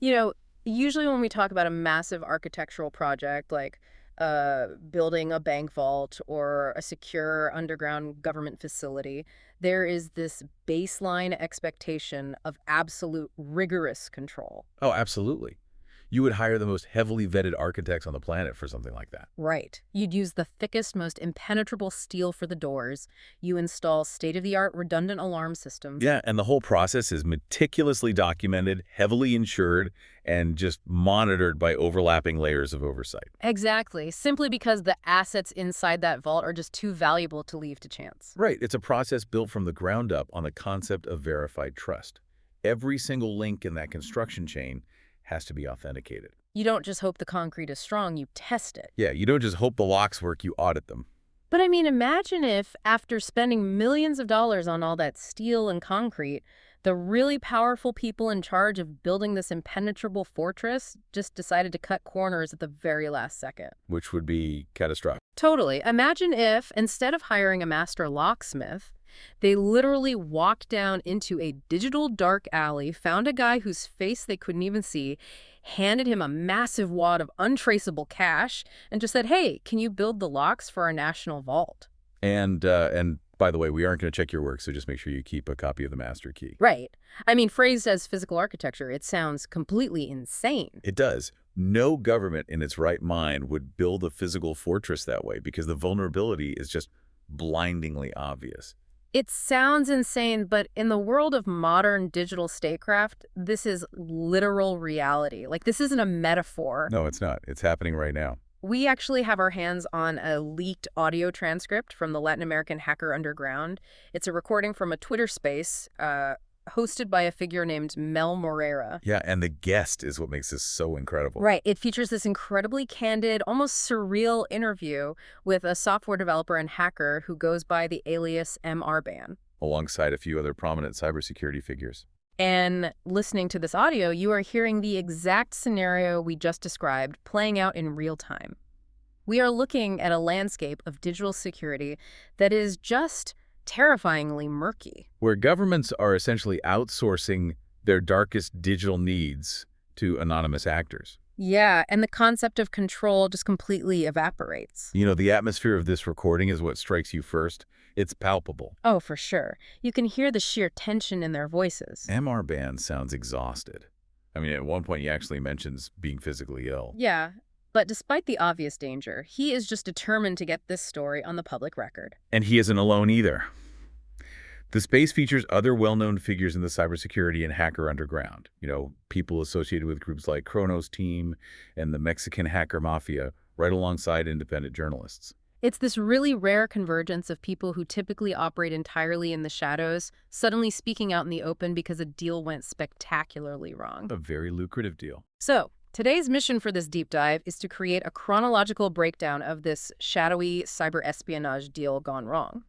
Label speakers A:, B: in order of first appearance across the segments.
A: You know, usually when we talk about a massive architectural project like building a bank vault or a secure underground government facility, there is this baseline expectation of absolute rigorous control.
B: Oh, absolutely. You would hire the most heavily vetted architects on the planet for something like that.
A: Right. You'd use the thickest, most impenetrable steel for the doors. You install state-of-the-art redundant alarm systems.
B: Yeah, and the whole process is meticulously documented, heavily insured, and just monitored by overlapping layers of oversight.
A: Exactly. Simply because the assets inside that vault are just too valuable to leave to chance.
B: Right, it's a process built from the ground up on the concept of verified trust. Every single link in that construction chain has to be authenticated.
A: You don't just hope the concrete is strong, you test it.
B: Yeah, you don't just hope the locks work, you audit them.
A: But I mean, imagine if, after spending millions of dollars on all that steel and concrete, the really powerful people in charge of building this impenetrable fortress just decided to cut corners at the very last second.
B: Which would be catastrophic.
A: Totally. Imagine if, instead of hiring a master locksmith, they literally walked down into a digital dark alley, found a guy whose face they couldn't even see, handed him a massive wad of untraceable cash, and just said, hey, can you build the locks for our national vault?
B: And by the way, we aren't going to check your work, so just make sure you keep a copy of the master key.
A: Right. I mean, phrased as physical architecture, it sounds completely insane.
B: It does. No government in its right mind would build a physical fortress that way because the vulnerability is just blindingly obvious.
A: It sounds insane, but in the world of modern digital statecraft, this is literal reality. Like, this isn't a metaphor.
B: No, it's not. It's happening right now.
A: We actually have our hands on a leaked audio transcript from the Latin American hacker underground. It's a recording from a Twitter space hosted by a figure named Mel Moreira.
B: Yeah, and the guest is what makes this so incredible.
A: Right. It features this incredibly candid, almost surreal interview with a software developer and hacker who goes by the alias MRBAN.
B: Alongside a few other prominent cybersecurity figures.
A: And listening to this audio, you are hearing the exact scenario we just described playing out in real time. We are looking at a landscape of digital security that is just terrifyingly murky.
B: Where governments are essentially outsourcing their darkest digital needs to anonymous actors.
A: Yeah, and the concept of control just completely evaporates.
B: You know, the atmosphere of this recording is what strikes you first. It's palpable.
A: Oh, for sure. You can hear the sheer tension in their voices.
B: MRBAN sounds exhausted. I mean, at one point he actually mentions being physically ill.
A: Yeah, but despite the obvious danger, he is just determined to get this story on the public record.
B: And he isn't alone either. The space features other well-known figures in the cybersecurity and hacker underground. You know, people associated with groups like Kronos Team and the Mexican hacker mafia, right alongside independent journalists.
A: It's this really rare convergence of people who typically operate entirely in the shadows, suddenly speaking out in the open because a deal went spectacularly wrong.
B: A very lucrative deal.
A: So, today's mission for this deep dive is to create a chronological breakdown of this shadowy cyber-espionage deal gone wrong.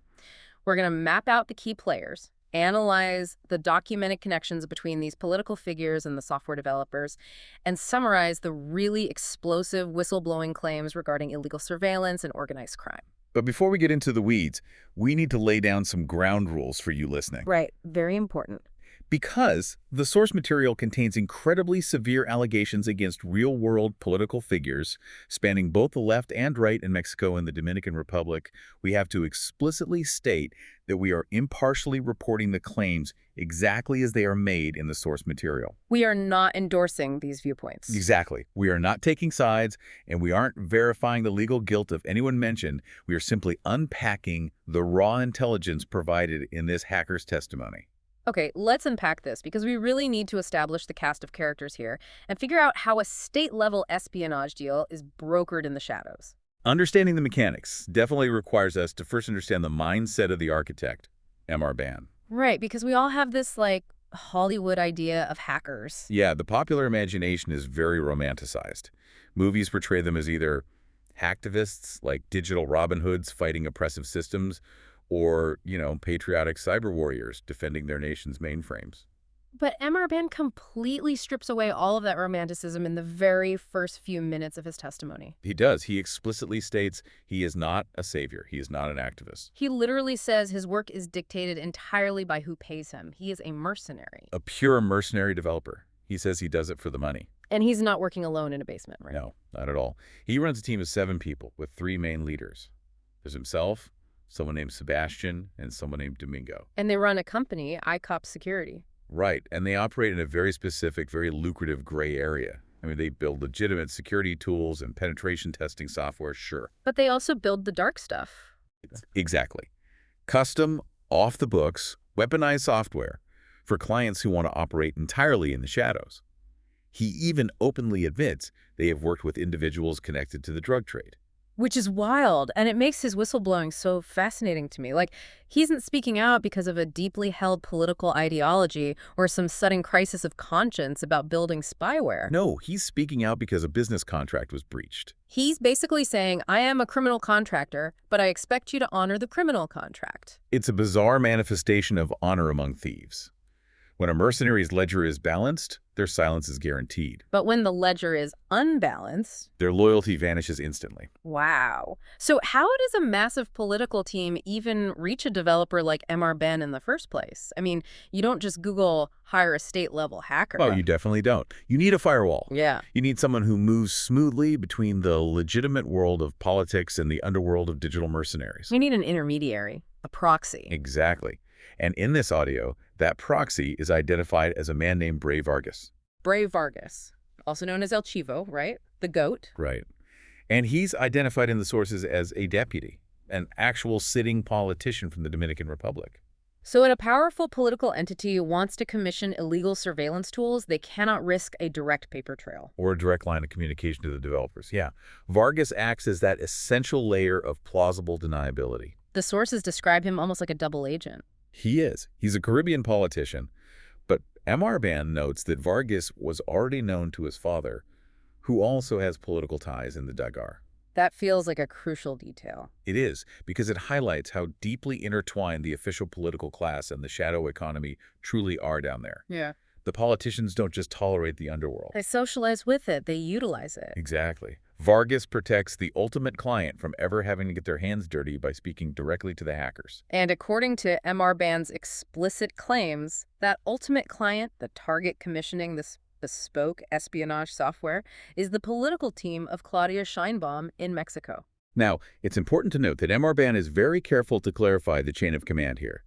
A: We're going to map out the key players, analyze the documented connections between these political figures and the software developers, and summarize the really explosive whistleblowing claims regarding illegal surveillance and organized crime.
B: But before we get into the weeds, we need to lay down some ground rules for you listening.
A: Right, very important.
B: Because the source material contains incredibly severe allegations against real-world political figures spanning both the left and right in Mexico and the Dominican Republic, we have to explicitly state that we are impartially reporting the claims exactly as they are made in the source material.
A: We are not endorsing these viewpoints.
B: Exactly. We are not taking sides, and we aren't verifying the legal guilt of anyone mentioned. We are simply unpacking the raw intelligence provided in this hacker's testimony.
A: Okay, let's unpack this because we really need to establish the cast of characters here and figure out how a state-level espionage deal is brokered in the shadows.
B: Understanding the mechanics definitely requires us to first understand the mindset of the architect, MRBAN.
A: Right, because we all have this, like, Hollywood idea of hackers.
B: Yeah, the popular imagination is very romanticized. Movies portray them as either hacktivists, like digital Robin Hoods fighting oppressive systems, or, you know, patriotic cyber warriors defending their nation's mainframes.
A: But MRBAN completely strips away all of that romanticism in the very first few minutes of his testimony.
B: He does. He explicitly states he is not a savior. He is not an activist.
A: He literally says his work is dictated entirely by who pays him. He is a mercenary.
B: A pure mercenary developer. He says he does it for the money.
A: And he's not working alone in a basement, right?
B: No, not at all. He runs a team of 7 people with 3 main leaders. There's himself, someone named Sebastian, and someone named Domingo.
A: And they run a company, ICOP Security.
B: Right, and they operate in a very specific, very lucrative gray area. I mean, they build legitimate security tools and penetration testing software, sure.
A: But they also build the dark stuff.
B: Exactly. Custom, off-the-books, weaponized software for clients who want to operate entirely in the shadows. He even openly admits they have worked with individuals connected to the drug trade.
A: Which is wild, and it makes his whistleblowing so fascinating to me. Like, he isn't speaking out because of a deeply held political ideology or some sudden crisis of conscience about building spyware.
B: No, he's speaking out because a business contract was breached.
A: He's basically saying, I am a criminal contractor, but I expect you to honor the criminal contract.
B: It's a bizarre manifestation of honor among thieves. When a mercenary's ledger is balanced, their silence is guaranteed.
A: But when the ledger is unbalanced...
B: Their loyalty vanishes instantly.
A: Wow. So how does a massive political team even reach a developer like MRBAN in the first place? I mean, you don't just Google hire a state-level hacker.
B: Oh, you definitely don't. You need a firewall.
A: Yeah.
B: You need someone who moves smoothly between the legitimate world of politics and the underworld of digital mercenaries.
A: We need an intermediary, a proxy.
B: Exactly. And in this audio, that proxy is identified as a man named Bray Vargas.
A: Bray Vargas, also known as El Chivo, right? The goat.
B: Right. And he's identified in the sources as a deputy, an actual sitting politician from the Dominican Republic.
A: So when a powerful political entity wants to commission illegal surveillance tools, they cannot risk a direct paper trail.
B: Or a direct line of communication to the developers, yeah. Vargas acts as that essential layer of plausible deniability.
A: The sources describe him almost like a double agent.
B: He is. He's a Caribbean politician, but MRBAN notes that Vargas was already known to his father, who also has political ties in the Dagar.
A: That feels like a crucial detail.
B: It is, because it highlights how deeply intertwined the official political class and the shadow economy truly are down there.
A: Yeah.
B: The politicians don't just tolerate the underworld.
A: They socialize with it. They utilize it.
B: Exactly. Vargas protects the ultimate client from ever having to get their hands dirty by speaking directly to the hackers.
A: And according to MRBAN's explicit claims, that ultimate client, the target commissioning this bespoke espionage software, is the political team of Claudia Sheinbaum in Mexico.
B: Now, it's important to note that MRBAN is very careful to clarify the chain of command here.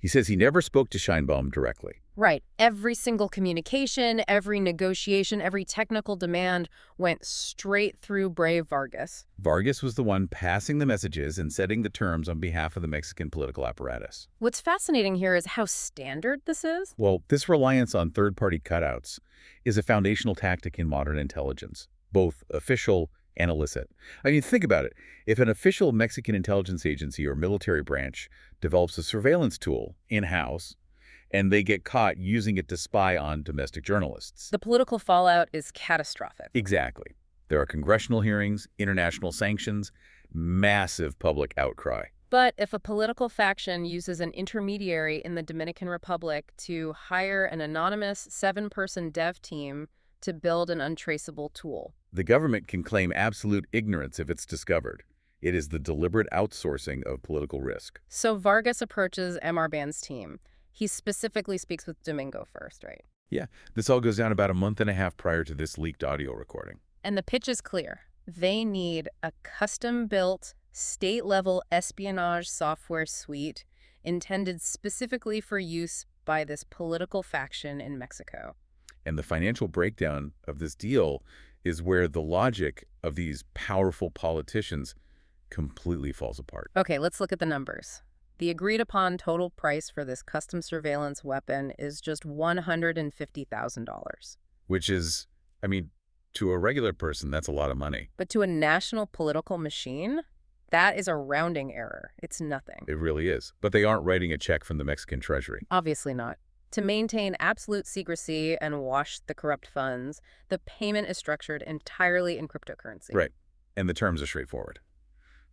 B: He says he never spoke to Sheinbaum directly.
A: Right. Every single communication, every negotiation, every technical demand went straight through Bray Vargas.
B: Vargas was the one passing the messages and setting the terms on behalf of the Mexican political apparatus.
A: What's fascinating here is how standard this is.
B: Well, this reliance on third-party cutouts is a foundational tactic in modern intelligence, both official and illicit. I mean, think about it. If an official Mexican intelligence agency or military branch develops a surveillance tool in-house, and they get caught using it to spy on domestic journalists.
A: The political fallout is catastrophic.
B: Exactly. There are congressional hearings, international sanctions, massive public outcry.
A: But if a political faction uses an intermediary in the Dominican Republic to hire an anonymous 7-person dev team to build an untraceable tool,
B: the government can claim absolute ignorance if it's discovered. It is the deliberate outsourcing of political risk.
A: So Vargas approaches MRBAN's team. He specifically speaks with Domingo first, right?
B: Yeah, this all goes down about a month and a half prior to this leaked audio recording.
A: And the pitch is clear. They need a custom-built, state-level espionage software suite intended specifically for use by this political faction in Mexico.
B: And the financial breakdown of this deal is where the logic of these powerful politicians completely falls apart.
A: Okay, let's look at the numbers. The agreed-upon total price for this custom surveillance weapon is just $150,000.
B: Which is, I mean, to a regular person, that's a lot of money.
A: But to a national political machine, that is a rounding error. It's nothing.
B: It really is. But they aren't writing a check from the Mexican treasury.
A: Obviously not. To maintain absolute secrecy and wash the corrupt funds, the payment is structured entirely in cryptocurrency.
B: Right. And the terms are straightforward.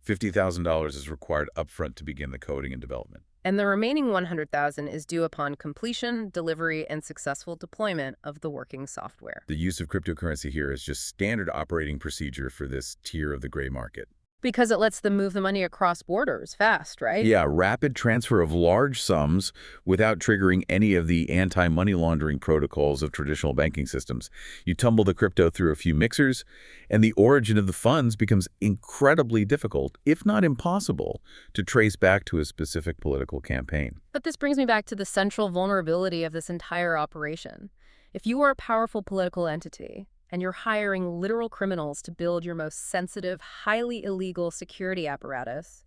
B: $50,000 is required upfront to begin the coding and development.
A: And the remaining $100,000 is due upon completion, delivery, and successful deployment of the working software.
B: The use of cryptocurrency here is just standard operating procedure for this tier of the gray market.
A: Because it lets them move the money across borders fast, right?
B: Yeah, rapid transfer of large sums without triggering any of the anti-money laundering protocols of traditional banking systems. You tumble the crypto through a few mixers, and the origin of the funds becomes incredibly difficult, if not impossible, to trace back to a specific political campaign.
A: But this brings me back to the central vulnerability of this entire operation. If you are a powerful political entity, and you're hiring literal criminals to build your most sensitive, highly illegal security apparatus,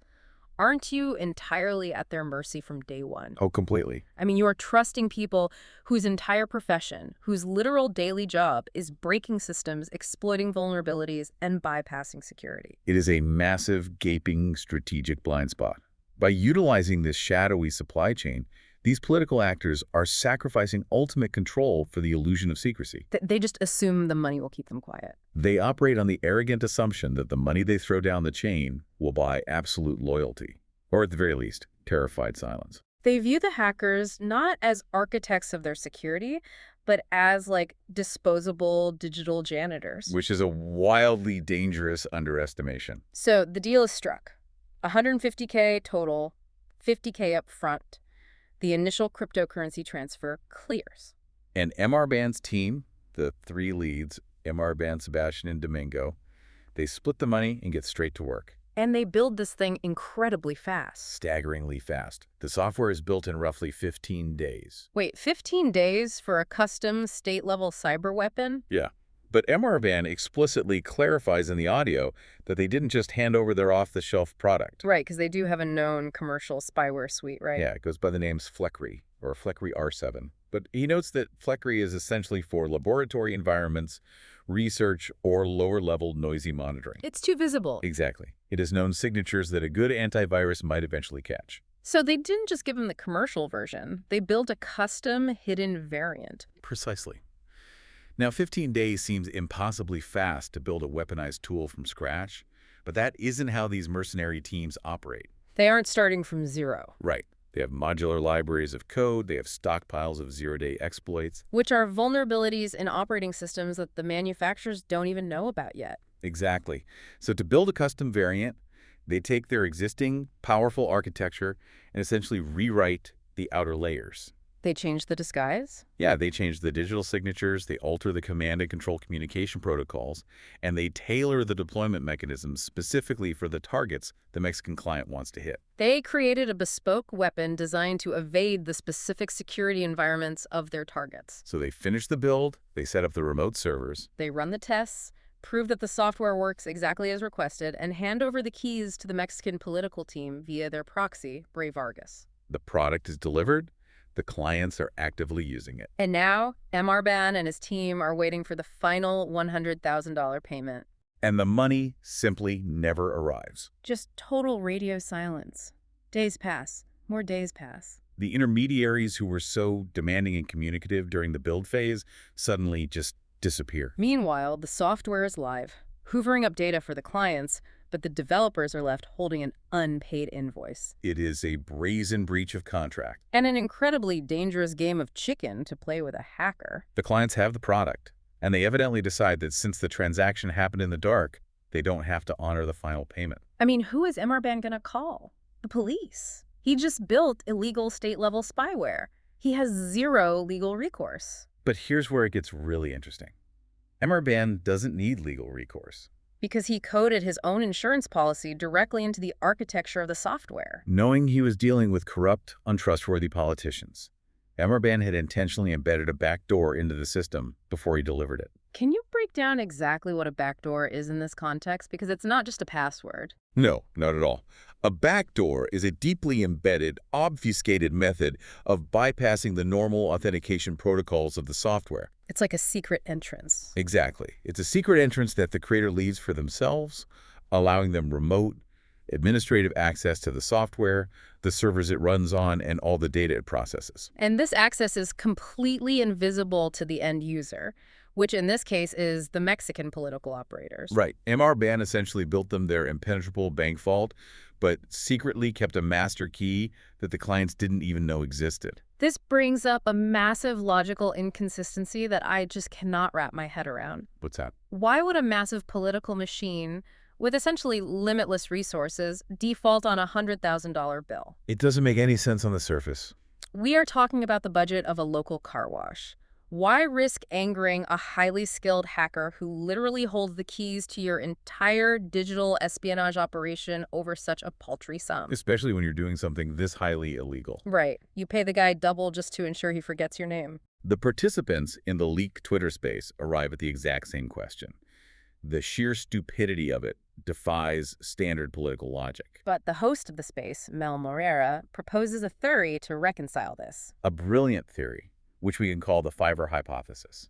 A: aren't you entirely at their mercy from day one?
B: Oh, completely.
A: I mean, you are trusting people whose entire profession, whose literal daily job is breaking systems, exploiting vulnerabilities, and bypassing security.
B: It is a massive, gaping strategic blind spot. By utilizing this shadowy supply chain, these political actors are sacrificing ultimate control for the illusion of secrecy.
A: They just assume the money will keep them quiet.
B: They operate on the arrogant assumption that the money they throw down the chain will buy absolute loyalty, or at the very least, terrified silence.
A: They view the hackers not as architects of their security, but as like disposable digital janitors.
B: Which is a wildly dangerous underestimation.
A: So the deal is struck. 150K total, 50K up front. The initial cryptocurrency transfer clears.
B: And MRBAN's team, the three leads, MRBAN, Sebastian, and Domingo, they split the money and get straight to work.
A: And they build this thing incredibly fast.
B: Staggeringly fast. The software is built in roughly 15 days.
A: Wait, 15 days for a custom state-level cyber weapon?
B: Yeah. But MRBAN explicitly clarifies in the audio that they didn't just hand over their off-the-shelf product.
A: Right, because they do have a known commercial spyware suite, right?
B: Yeah, it goes by the names Fleckery, or Fleckery R7. But he notes that Fleckery is essentially for laboratory environments, research, or lower-level noisy monitoring.
A: It's too visible.
B: Exactly. It has known signatures that a good antivirus might eventually catch.
A: So they didn't just give him the commercial version. They built a custom hidden variant.
B: Precisely. Now, 15 days seems impossibly fast to build a weaponized tool from scratch, but that isn't how these mercenary teams operate.
A: They aren't starting from zero.
B: Right. They have modular libraries of code, they have stockpiles of zero-day exploits.
A: Which are vulnerabilities in operating systems that the manufacturers don't even know about yet.
B: Exactly. So to build a custom variant, they take their existing powerful architecture and essentially rewrite the outer layers.
A: They change the disguise?
B: Yeah, they change the digital signatures, they alter the command and control communication protocols, and they tailor the deployment mechanisms specifically for the targets the Mexican client wants to hit.
A: They created a bespoke weapon designed to evade the specific security environments of their targets.
B: So they finish the build, they set up the remote servers.
A: They run the tests, prove that the software works exactly as requested, and hand over the keys to the Mexican political team via their proxy, Brave Argus.
B: The product is delivered. The clients are actively using it.
A: And now, MRBAN and his team are waiting for the final $100,000 payment.
B: And the money simply never arrives.
A: Just total radio silence. Days pass. More days pass.
B: The intermediaries who were so demanding and communicative during the build phase suddenly just disappear.
A: Meanwhile, the software is live, hoovering up data for the clients, but the developers are left holding an unpaid invoice.
B: It is a brazen breach of contract.
A: And an incredibly dangerous game of chicken to play with a hacker.
B: The clients have the product, and they evidently decide that since the transaction happened in the dark, they don't have to honor the final payment.
A: I mean, who is MRBAN going to call? The police. He just built illegal state-level spyware. He has zero legal recourse.
B: But here's where it gets really interesting. MRBAN doesn't need legal recourse.
A: Because he coded his own insurance policy directly into the architecture of the software.
B: Knowing he was dealing with corrupt, untrustworthy politicians, MRBAN had intentionally embedded a backdoor into the system before he delivered it.
A: Can you break down exactly what a backdoor is in this context? Because it's not just a password.
B: No, not at all. A backdoor is a deeply embedded, obfuscated method of bypassing the normal authentication protocols of the software.
A: It's like a secret entrance.
B: Exactly. It's a secret entrance that the creator leaves for themselves, allowing them remote, administrative access to the software, the servers it runs on, and all the data it processes.
A: And this access is completely invisible to the end user, which in this case is the Mexican political operators.
B: Right. MRBAN essentially built them their impenetrable bank vault, but secretly kept a master key that the clients didn't even know existed.
A: This brings up a massive logical inconsistency that I just cannot wrap my head around.
B: What's that?
A: Why would a massive political machine with essentially limitless resources, default on a $100,000 bill.
B: It doesn't make any sense on the surface.
A: We are talking about the budget of a local car wash. Why risk angering a highly skilled hacker who literally holds the keys to your entire digital espionage operation over such a paltry sum?
B: Especially when you're doing something this highly illegal.
A: Right. You pay the guy double just to ensure he forgets your name.
B: The participants in the leaked Twitter space arrive at the exact same question. The sheer stupidity of it defies standard political logic.
A: But the host of the space, Mel Morera, proposes a theory to reconcile this.
B: A brilliant theory, which we can call the Fiverr hypothesis.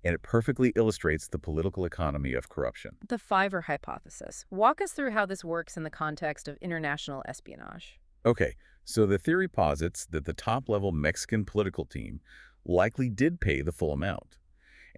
B: And it perfectly illustrates the political economy of corruption.
A: The Fiverr hypothesis. Walk us through how this works in the context of international espionage.
B: Okay, so the theory posits that the top-level Mexican political team likely did pay the full amount,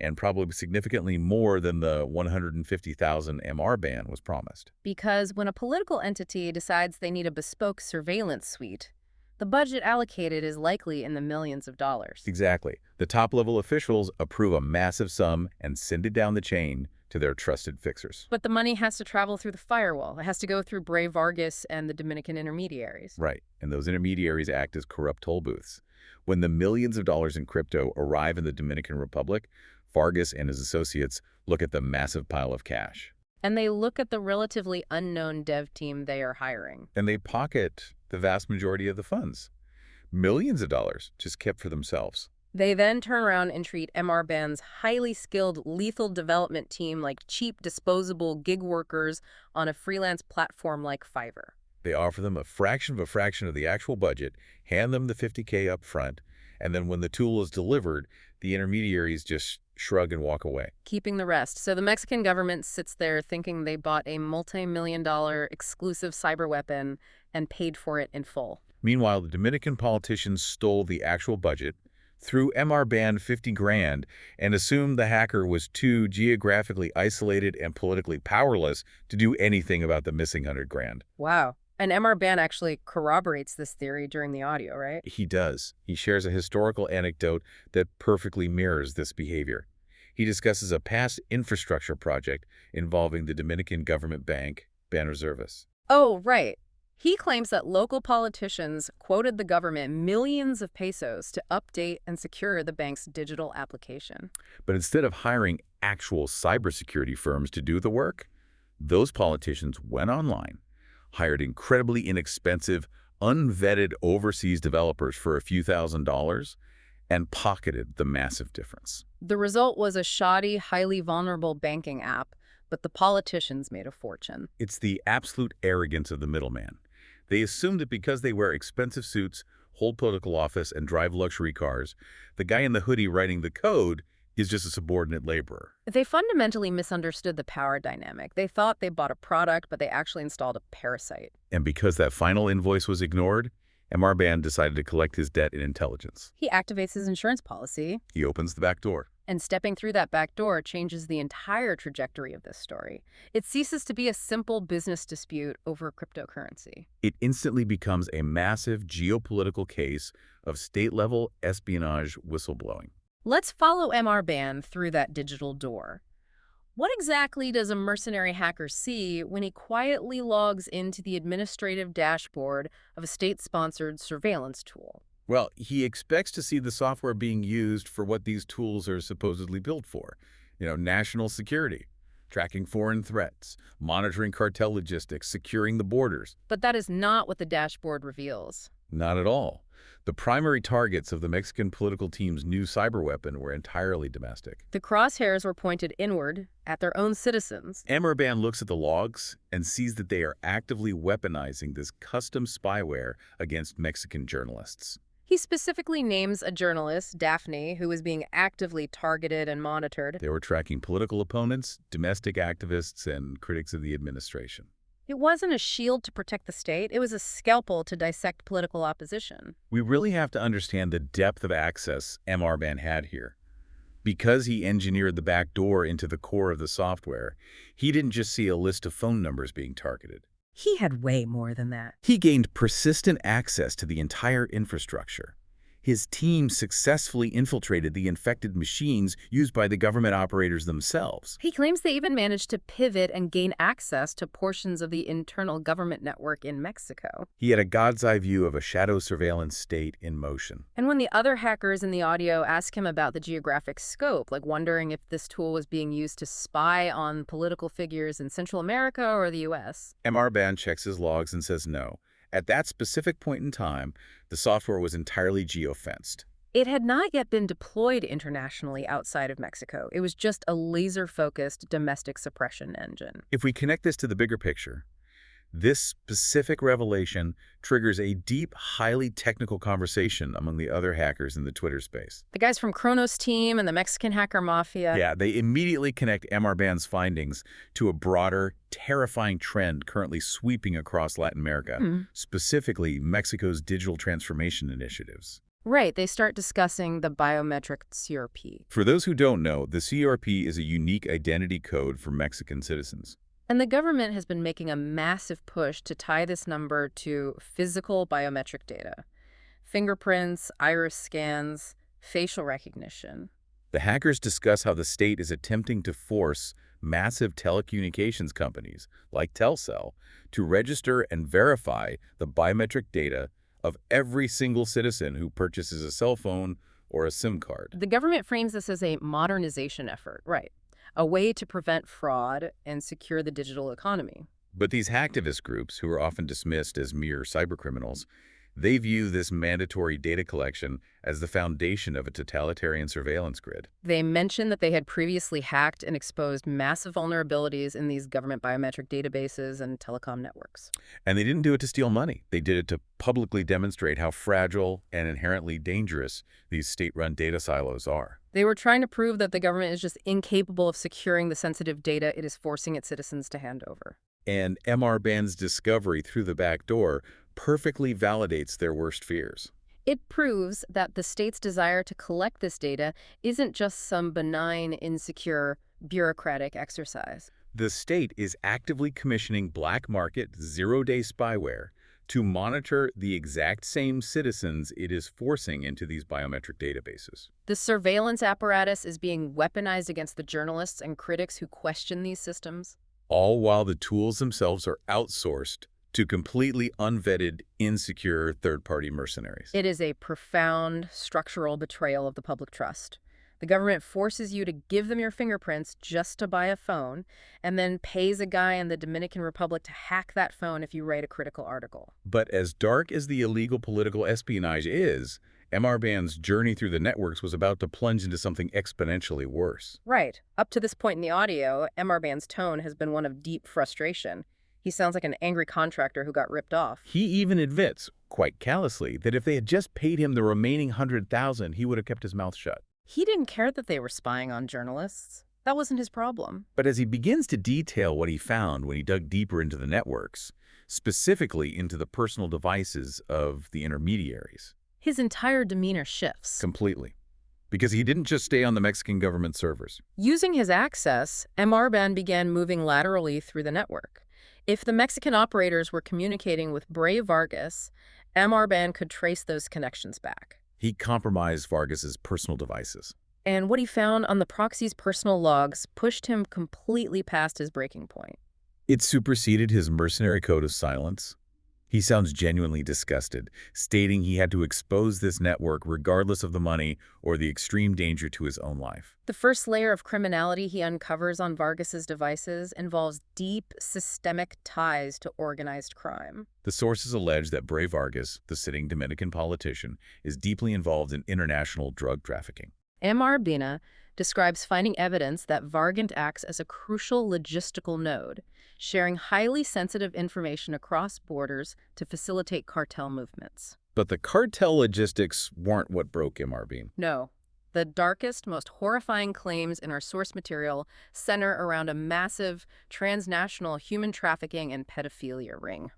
B: and probably significantly more than the 150,000 MRBAN was promised.
A: Because when a political entity decides they need a bespoke surveillance suite, the budget allocated is likely in the millions of dollars.
B: Exactly. The top-level officials approve a massive sum and send it down the chain to their trusted fixers.
A: But the money has to travel through the firewall. It has to go through Bray Vargas and the Dominican intermediaries.
B: Right, and those intermediaries act as corrupt toll booths. When the millions of dollars in crypto arrive in the Dominican Republic, Vargas and his associates look at the massive pile of cash.
A: And they look at the relatively unknown dev team they are hiring.
B: And they pocket the vast majority of the funds. Millions of dollars just kept for themselves.
A: They then turn around and treat MRBAN's highly skilled lethal development team like cheap, disposable gig workers on a freelance platform like Fiverr.
B: They offer them a fraction of the actual budget, hand them the $50K up front, and then when the tool is delivered, the intermediaries just shrug and walk away.
A: Keeping the rest. So the Mexican government sits there thinking they bought a multi-million-dollar exclusive cyber weapon and paid for it in full.
B: Meanwhile, the Dominican politicians stole the actual budget, threw MRBAN 50 grand, and assumed the hacker was too geographically isolated and politically powerless to do anything about the missing 100 grand.
A: Wow. And MRBAN actually corroborates this theory during the audio, right?
B: He does. He shares a historical anecdote that perfectly mirrors this behavior. He discusses a past infrastructure project involving the Dominican government bank, Banreservas.
A: Oh, right. He claims that local politicians quoted the government millions of pesos to update and secure the bank's digital application.
B: But instead of hiring actual cybersecurity firms to do the work, those politicians went online, hired incredibly inexpensive, unvetted overseas developers for a few $1,000s, and pocketed the massive difference.
A: The result was a shoddy, highly vulnerable banking app, but the politicians made a fortune.
B: It's the absolute arrogance of the middleman. They assume that because they wear expensive suits, hold political office, and drive luxury cars, the guy in the hoodie writing the code is just a subordinate laborer.
A: They fundamentally misunderstood the power dynamic. They thought they bought a product, but they actually installed a parasite.
B: And because that final invoice was ignored, MRBAN decided to collect his debt in intelligence.
A: He activates his insurance policy.
B: He opens the back door.
A: And stepping through that back door changes the entire trajectory of this story. It ceases to be a simple business dispute over cryptocurrency.
B: It instantly becomes a massive geopolitical case of state-level espionage whistleblowing.
A: Let's follow MRBAN through that digital door. What exactly does a mercenary hacker see when he quietly logs into the administrative dashboard of a state-sponsored surveillance tool?
B: Well, he expects to see the software being used for what these tools are supposedly built for. National security, tracking foreign threats, monitoring cartel logistics, securing the borders.
A: But that is not what the dashboard reveals.
B: Not at all. The primary targets of the Mexican political team's new cyber weapon were entirely domestic.
A: The crosshairs were pointed inward at their own citizens.
B: MRBAN looks at the logs and sees that they are actively weaponizing this custom spyware against Mexican journalists.
A: He specifically names a journalist, Dafne, who was being actively targeted and monitored.
B: They were tracking political opponents, domestic activists, and critics of the administration.
A: It wasn't a shield to protect the state. It was a scalpel to dissect political opposition.
B: We really have to understand the depth of access MRBAN had here. Because he engineered the back door into the core of the software, he didn't just see a list of phone numbers being targeted.
A: He had way more than that.
B: He gained persistent access to the entire infrastructure. His team successfully infiltrated the infected machines used by the government operators themselves.
A: He claims they even managed to pivot and gain access to portions of the internal government network in Mexico.
B: He had a god's eye view of a shadow surveillance state in motion.
A: And when the other hackers in the audio ask him about the geographic scope, like wondering if this tool was being used to spy on political figures in Central America or the U.S.,
B: MRBAN checks his logs and says no. At that specific point in time, the software was entirely geofenced.
A: it had not yet been deployed internationally outside of Mexico. It was just a laser-focused domestic suppression engine.
B: If we connect this to the bigger picture, this specific revelation triggers a deep, highly technical conversation among the other hackers in the Twitter space.
A: The guys from Kronos team and the Mexican hacker mafia.
B: Yeah, they immediately connect MRBAN's findings to a broader, terrifying trend currently sweeping across Latin America, specifically Mexico's digital transformation initiatives.
A: Right, they start discussing the biometric CRP.
B: For those who don't know, the CRP is a unique identity code for Mexican citizens.
A: And the government has been making a massive push to tie this number to physical biometric data. Fingerprints, iris scans, facial recognition.
B: The hackers discuss how the state is attempting to force massive telecommunications companies, like Telcel, to register and verify the biometric data of every single citizen who purchases a cell phone or a SIM card.
A: The government frames this as a modernization effort, right? A way to prevent fraud and secure the digital economy.
B: But these hacktivist groups, who are often dismissed as mere cybercriminals, they view this mandatory data collection as the foundation of a totalitarian surveillance grid.
A: They mentioned that they had previously hacked and exposed massive vulnerabilities in these government biometric databases and telecom networks.
B: And they didn't do it to steal money. They did it to publicly demonstrate how fragile and inherently dangerous these state-run data silos are.
A: They were trying to prove that the government is just incapable of securing the sensitive data it is forcing its citizens to hand over.
B: And MRBAN's discovery through the back door perfectly validates their worst fears.
A: It proves that the state's desire to collect this data isn't just some benign, insecure, bureaucratic exercise.
B: The state is actively commissioning black market, zero-day spyware to monitor the exact same citizens it is forcing into these biometric databases.
A: The surveillance apparatus is being weaponized against the journalists and critics who question these systems.
B: All while the tools themselves are outsourced to completely unvetted, insecure third-party mercenaries.
A: It is a profound structural betrayal of the public trust. The government forces you to give them your fingerprints just to buy a phone, and then pays a guy in the Dominican Republic to hack that phone if you write a critical article.
B: But as dark as the illegal political espionage is, MRBAN's journey through the networks was about to plunge into something exponentially worse.
A: Right. Up to this point in the audio, MRBAN's tone has been one of deep frustration. He sounds like an angry contractor who got ripped off.
B: He even admits, quite callously, that if they had just paid him the remaining $100,000, he would have kept his mouth shut.
A: He didn't care that they were spying on journalists. That wasn't his problem.
B: But as he begins to detail what he found when he dug deeper into the networks, specifically into the personal devices of the intermediaries,
A: His entire demeanor shifts.
B: completely. Because he didn't just stay on the Mexican government servers.
A: Using his access, MRBAN began moving laterally through the network. If the Mexican operators were communicating with Brave Vargas, MRBAN could trace those connections back.
B: He compromised Vargas's personal devices.
A: And what he found on the proxy's personal logs pushed him completely past his breaking point.
B: It superseded his mercenary code of silence. He sounds genuinely disgusted, stating he had to expose this network regardless of the money or the extreme danger to his own life.
A: The first layer of criminality he uncovers on Vargas's devices involves deep, systemic ties to organized crime.
B: The sources allege that Brave Vargas, the sitting Dominican politician, is deeply involved in international drug trafficking.
A: MRBAN describes finding evidence that Vargas acts as a crucial logistical node, sharing highly sensitive information across borders to facilitate cartel movements.
B: But the cartel logistics weren't what broke MRBAN.
A: No. The darkest, most horrifying claims in our source material center around a massive, transnational human trafficking and pedophilia ring.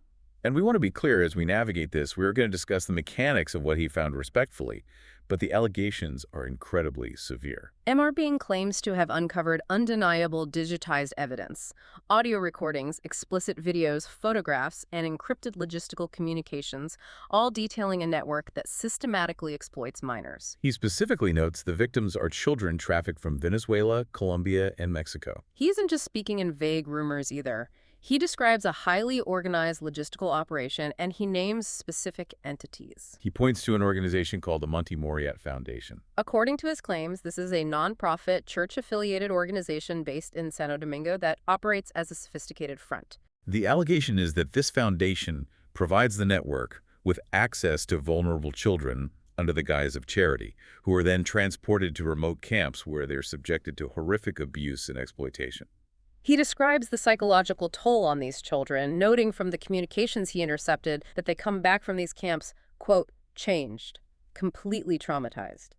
B: And we want to be clear as we navigate this, we're going to discuss the mechanics of what he found respectfully. but the allegations are incredibly severe.
A: MRBAN claims to have uncovered undeniable digitized evidence, audio recordings, explicit videos, photographs, and encrypted logistical communications, all detailing a network that systematically exploits minors.
B: He specifically notes the victims are children trafficked from Venezuela, Colombia, and Mexico.
A: He isn't just speaking in vague rumors either. He describes a highly organized logistical operation, and he names specific entities.
B: He points to an organization called the Monty Foundation.
A: According to his claims, this is a nonprofit, church-affiliated organization based in Santo Domingo that operates as a sophisticated front.
B: The allegation is that this foundation provides the network with access to vulnerable children under the guise of charity, who are then transported to remote camps where they're subjected to horrific abuse and exploitation.
A: He describes the psychological toll on these children, noting from the communications he intercepted that they come back from these camps, quote, changed, completely traumatized.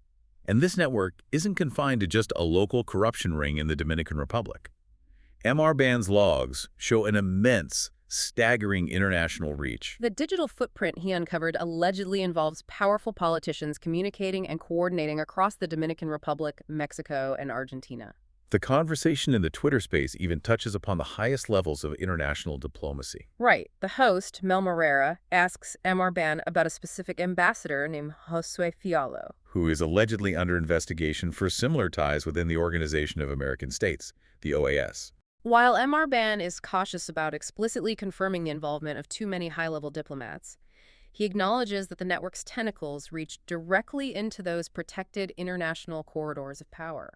B: And this network isn't confined to just a local corruption ring in the Dominican Republic. MRBAN's logs show an immense, staggering international reach.
A: The digital footprint he uncovered allegedly involves powerful politicians communicating and coordinating across the Dominican Republic, Mexico, and Argentina.
B: The conversation in the Twitter space even touches upon the highest levels of international diplomacy.
A: Right. The host, Mel Morera, asks MRBAN about a specific ambassador named Josue Fialo,
B: who is allegedly under investigation for similar ties within the Organization of American States, the OAS.
A: While MRBAN is cautious about explicitly confirming the involvement of too many high-level diplomats, he acknowledges that the network's tentacles reach directly into those protected international corridors of power.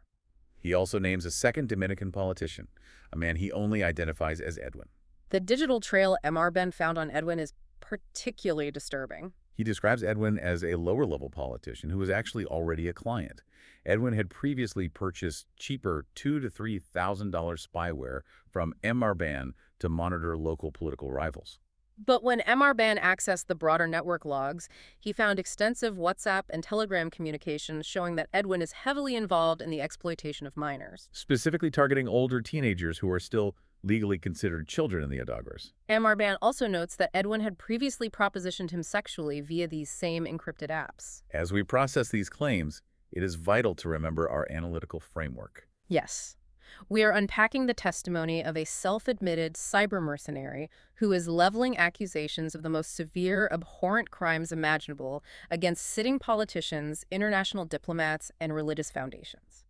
B: He also names a second Dominican politician, a man he only identifies as Edwin.
A: The digital trail MRBAN found on Edwin is particularly disturbing.
B: He describes Edwin as a lower-level politician who was actually already a client. Edwin had previously purchased cheaper $2,000 to $3,000 spyware from MRBAN to monitor local political rivals.
A: But when MRBAN accessed the broader network logs, he found extensive WhatsApp and Telegram communications showing that Edwin is heavily involved in the exploitation of minors,
B: specifically targeting older teenagers who are still legally considered children in the Adagras.
A: MRBAN also notes that Edwin had previously propositioned him sexually via these same encrypted apps.
B: As we process these claims, it is vital to remember our analytical framework.
A: Yes. We are unpacking the testimony of a self-admitted cyber mercenary who is leveling accusations of the most severe, abhorrent crimes imaginable against sitting politicians, international diplomats, and religious foundations.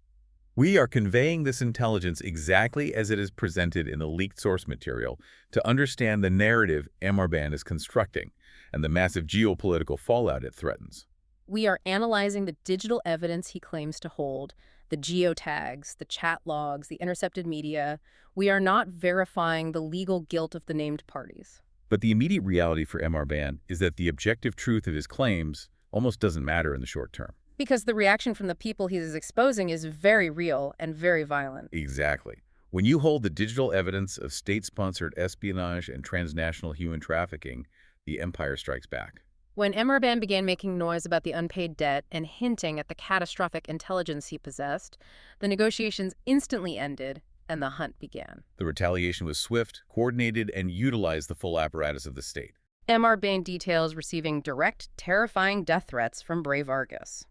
B: We are conveying this intelligence exactly as it is presented in the leaked source material to understand the narrative MRBAN is constructing and the massive geopolitical fallout it threatens.
A: We are analyzing the digital evidence he claims to hold, the geotags, the chat logs, the intercepted media. We are not verifying the legal guilt of the named parties.
B: But the immediate reality for MRBAN is that the objective truth of his claims almost doesn't matter in the short term.
A: Because the reaction from the people he is exposing is very real and very violent.
B: Exactly. When you hold the digital evidence of state-sponsored espionage and transnational human trafficking, the empire strikes back.
A: When MRBAN began making noise about the unpaid debt and hinting at the catastrophic intelligence he possessed, the negotiations instantly ended and the hunt began.
B: The retaliation was swift, coordinated, and utilized the full apparatus of the state.
A: MRBAN details receiving direct, terrifying death threats from Brave Vargas.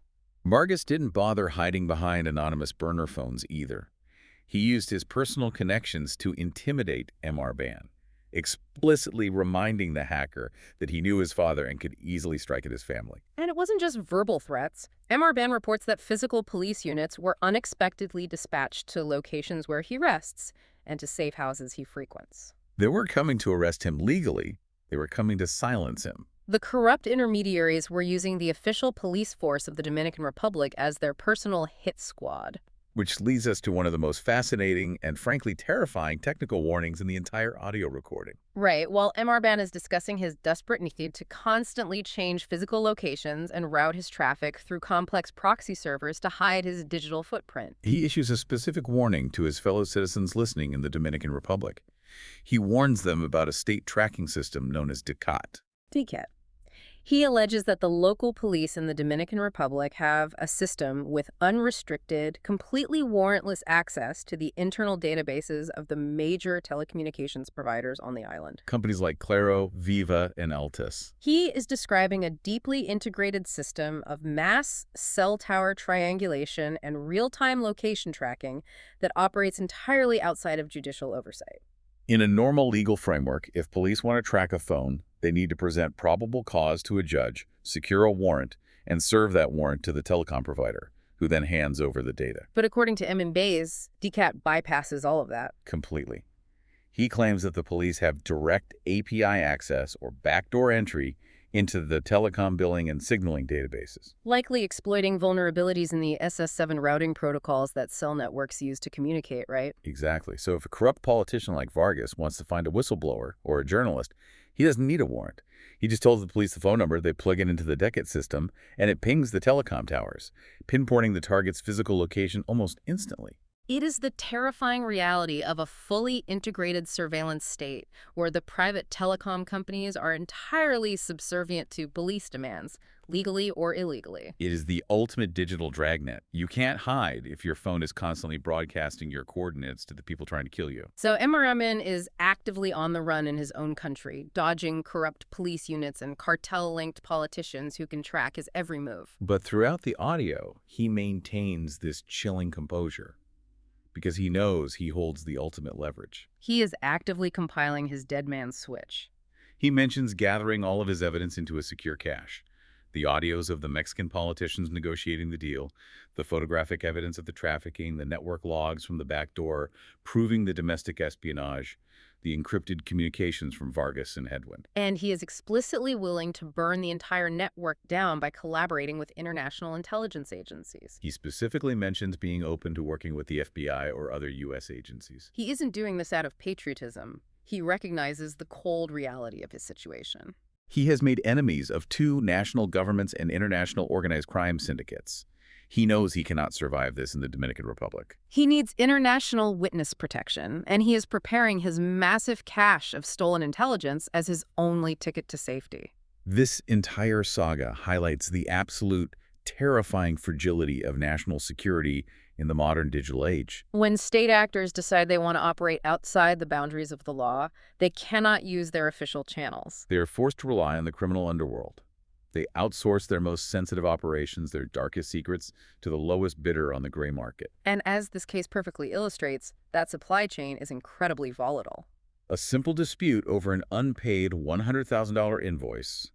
B: Vargas didn't bother hiding behind anonymous burner phones either. He used his personal connections to intimidate MRBAN, explicitly reminding the hacker that he knew his father and could easily strike at his family.
A: And it wasn't just verbal threats. MRBAN reports that physical police units were unexpectedly dispatched to locations where he rests and to safe houses he frequents.
B: They weren't coming to arrest him legally. They were coming to silence him.
A: The corrupt intermediaries were using the official police force of the Dominican Republic as their personal hit squad.
B: Which leads us to one of the most fascinating and frankly terrifying technical warnings in the entire audio recording.
A: Right. While MRBAN is discussing his desperate need to constantly change physical locations and route his traffic through complex proxy servers to hide his digital footprint,
B: he issues a specific warning to his fellow citizens listening in the Dominican Republic. He warns them about a state tracking system known as DCAT.
A: DCAT. He alleges that the local police in the Dominican Republic have a system with unrestricted, completely warrantless access to the internal databases of the major telecommunications providers on the island.
B: Companies like Claro, Viva, and Altus.
A: He is describing a deeply integrated system of mass cell tower triangulation and real-time location tracking that operates entirely outside of judicial oversight.
B: In a normal legal framework, if police want to track a phone, they need to present probable cause to a judge, secure a warrant, and serve that warrant to the telecom provider, who then hands over the data.
A: But according to MRBAN, DCAT bypasses all of that.
B: Completely. He claims that the police have direct API access or backdoor entry into the telecom billing and signaling databases.
A: Likely exploiting vulnerabilities in the SS7 routing protocols that cell networks use to communicate, right?
B: Exactly. So if a corrupt politician like Vargas wants to find a whistleblower or a journalist, he doesn't need a warrant. He just tells the police the phone number, they plug it into the DECAT system, and it pings the telecom towers, pinpointing the target's physical location almost instantly.
A: It is the terrifying reality of a fully integrated surveillance state where the private telecom companies are entirely subservient to police demands, legally or illegally.
B: It is the ultimate digital dragnet. You can't hide if your phone is constantly broadcasting your coordinates to the people trying to kill you.
A: So MRBAN is actively on the run in his own country, dodging corrupt police units and cartel-linked politicians who can track his every move.
B: But throughout the audio, he maintains this chilling composure, because he knows he holds the ultimate leverage.
A: He is actively compiling his dead man's switch.
B: He mentions gathering all of his evidence into a secure cache. The audios of the Mexican politicians negotiating the deal, the photographic evidence of the trafficking, the network logs from the Backdoor, proving the domestic espionage, the encrypted communications from Vargas and Hedwin.
A: And he is explicitly willing to burn the entire network down by collaborating with international intelligence agencies.
B: He specifically mentions being open to working with the FBI or other U.S. agencies.
A: He isn't doing this out of patriotism. He recognizes the cold reality of his situation.
B: He has made enemies of 2 national governments and international organized crime syndicates. He knows he cannot survive this in the Dominican Republic.
A: He needs international witness protection, and he is preparing his massive cache of stolen intelligence as his only ticket to safety.
B: This entire saga highlights the absolute terrifying fragility of national security in the modern digital age.
A: When state actors decide they want to operate outside the boundaries of the law, they cannot use their official channels.
B: They are forced to rely on the criminal underworld. They outsource their most sensitive operations, their darkest secrets, to the lowest bidder on the gray market.
A: And as this case perfectly illustrates, that supply chain is incredibly volatile.
B: A simple dispute over an unpaid $100,000 invoice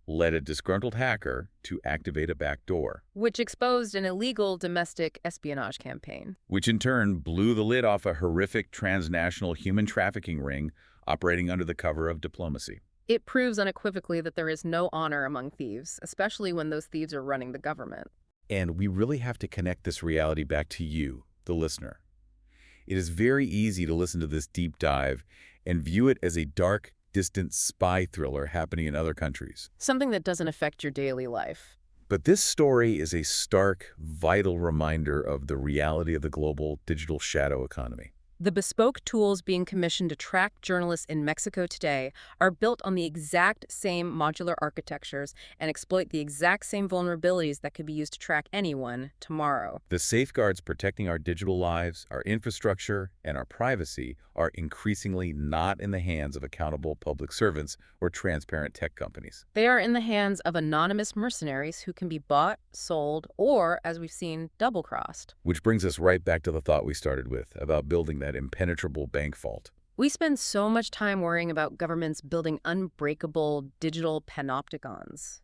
B: led a disgruntled hacker to activate a backdoor,
A: Which exposed an illegal domestic espionage campaign.
B: which in turn blew the lid off a horrific transnational human trafficking ring operating under the cover of diplomacy.
A: It proves unequivocally that there is no honor among thieves, especially when those thieves are running the government.
B: And we really have to connect this reality back to you, the listener. It is very easy to listen to this deep dive and view it as a dark, distant spy thriller happening in other countries.
A: Something that doesn't affect your daily life.
B: But this story is a stark, vital reminder of the reality of the global digital shadow economy.
A: The bespoke tools being commissioned to track journalists in Mexico today are built on the exact same modular architectures and exploit the exact same vulnerabilities that could be used to track anyone tomorrow.
B: The safeguards protecting our digital lives, our infrastructure, and our privacy are increasingly not in the hands of accountable public servants or transparent tech companies.
A: They are in the hands of anonymous mercenaries who can be bought, sold, or, as we've seen, double-crossed.
B: Which brings us right back to the thought we started with about building that impenetrable bank vault.
A: We spend so much time worrying about governments building unbreakable digital panopticons,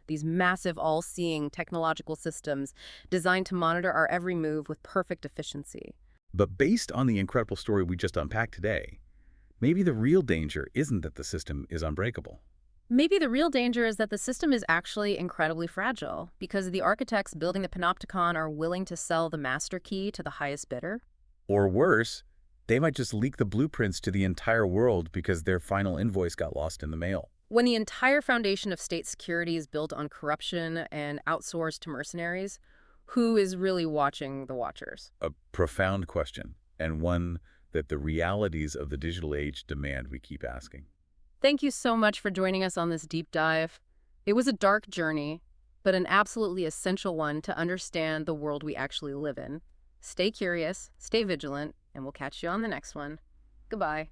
A: these massive all-seeing technological systems designed to monitor our every move with perfect efficiency.
B: But based on the incredible story we just unpacked today, maybe the real danger isn't that the system is unbreakable.
A: Maybe the real danger is that the system is actually incredibly fragile because the architects building the panopticon are willing to sell the master key to the highest bidder.
B: Or worse, they might just leak the blueprints to the entire world because their final invoice got lost in the mail.
A: When the entire foundation of state security is built on corruption and outsourced to mercenaries, who is really watching the watchers?
B: A profound question, and one that the realities of the digital age demand we keep asking.
A: Thank you so much for joining us on this deep dive. It was a dark journey, but an absolutely essential one to understand the world we actually live in. Stay curious, stay vigilant, and we'll catch you on the next one. Goodbye.